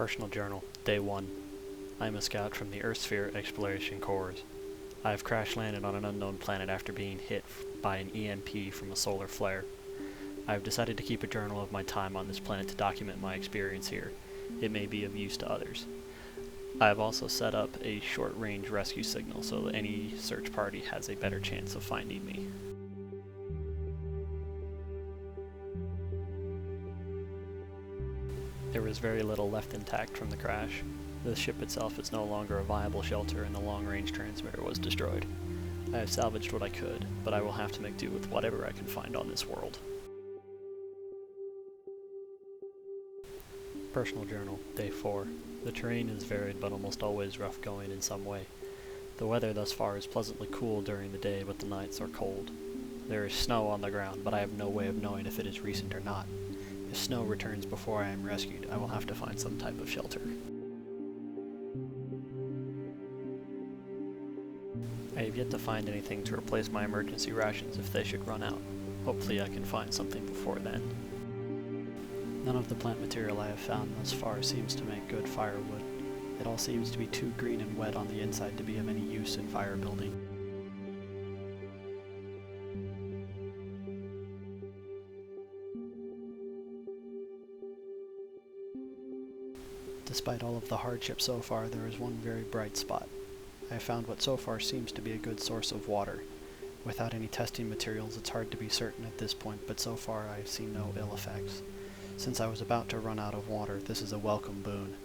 Personal Journal, Day 1. I am a scout from the Earthsphere Exploration Corps. I have crash-landed on an unknown planet after being hit by an EMP from a solar flare. I have decided to keep a journal of my time on this planet to document my experience here. It may be of use to others. I have also set up a short-range rescue signal so that any search party has a better chance of finding me. There was very little left intact from the crash. The ship itself is no longer a viable shelter and the long-range transmitter was destroyed. I have salvaged what I could, but I will have to make do with whatever I can find on this world. Personal Journal, Day 4. The terrain is varied but almost always rough going in some way. The weather thus far is pleasantly cool during the day, but the nights are cold. There is snow on the ground, but I have no way of knowing if it is recent or not. If snow returns before I am rescued, I will have to find some type of shelter. I have yet to find anything to replace my emergency rations if they should run out. Hopefully I can find something before then. None of the plant material I have found thus far seems to make good firewood. It all seems to be too green and wet on the inside to be of any use in fire building. Despite all of the hardship so far, there is one very bright spot. I have found what so far seems to be a good source of water. Without any testing materials, it's hard to be certain at this point, but so far I have seen no ill effects. Since I was about to run out of water, this is a welcome boon.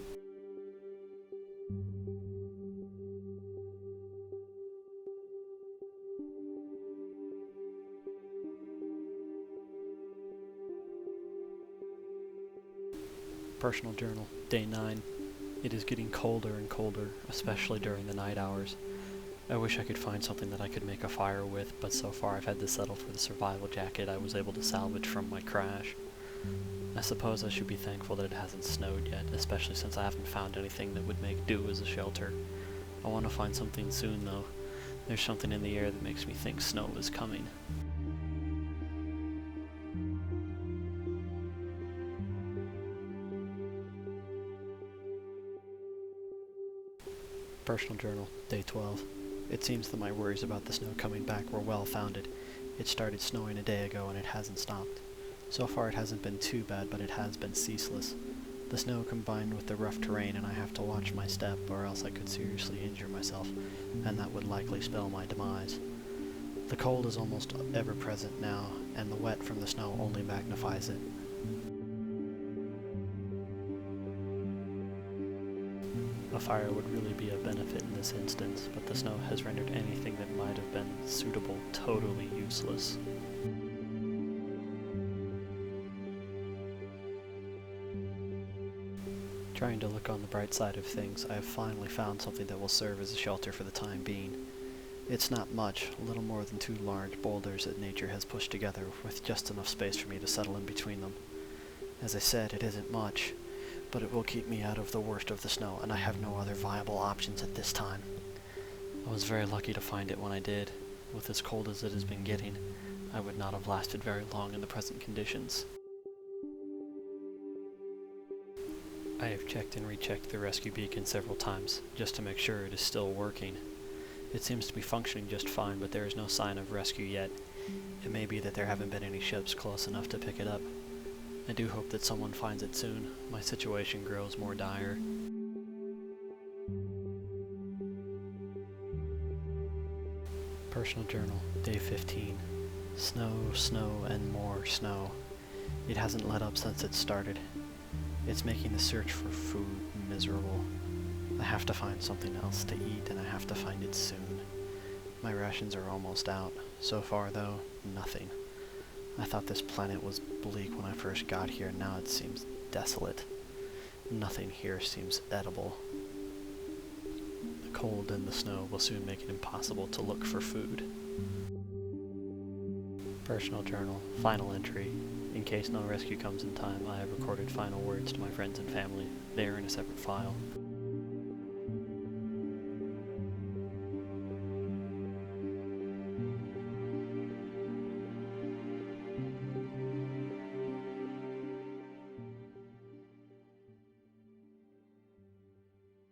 Personal Journal, Day 9. It is getting colder and colder, especially during the night hours. I wish I could find something that I could make a fire with, but so far I've had to settle for the survival jacket I was able to salvage from my crash. I suppose I should be thankful that it hasn't snowed yet, especially since I haven't found anything that would make do as a shelter. I want to find something soon though. There's something in the air that makes me think snow is coming. Personal Journal, Day 12. It seems that my worries about the snow coming back were well founded. It started snowing a day ago and it hasn't stopped. So far it hasn't been too bad, but it has been ceaseless. The snow combined with the rough terrain, and I have to watch my step or else I could seriously injure myself, and that would likely spell my demise. The cold is almost ever present now, and the wet from the snow only magnifies it. A fire would really be a benefit in this instance, but the snow has rendered anything that might have been suitable totally useless. Trying to look on the bright side of things, I have finally found something that will serve as a shelter for the time being. It's not much, a little more than 2 large boulders that nature has pushed together with just enough space for me to settle in between them. As I said, it isn't much, but it will keep me out of the worst of the snow, and I have no other viable options at this time. I was very lucky to find it when I did. With as cold as it has been getting, I would not have lasted very long in the present conditions. I have checked and rechecked the rescue beacon several times, just to make sure it is still working. It seems to be functioning just fine, but there is no sign of rescue yet. It may be that there haven't been any ships close enough to pick it up. I do hope that someone finds it soon. My situation grows more dire. Personal Journal, Day 15. Snow, snow, and more snow. It hasn't let up since it started. It's making the search for food miserable. I have to find something else to eat, and I have to find it soon. My rations are almost out. So far, though, nothing. I thought this planet was bleak when I first got here, and now it seems desolate. Nothing here seems edible. The cold and the snow will soon make it impossible to look for food. Personal Journal, Final Entry. In case no rescue comes in time, I have recorded final words to my friends and family. They are in a separate file.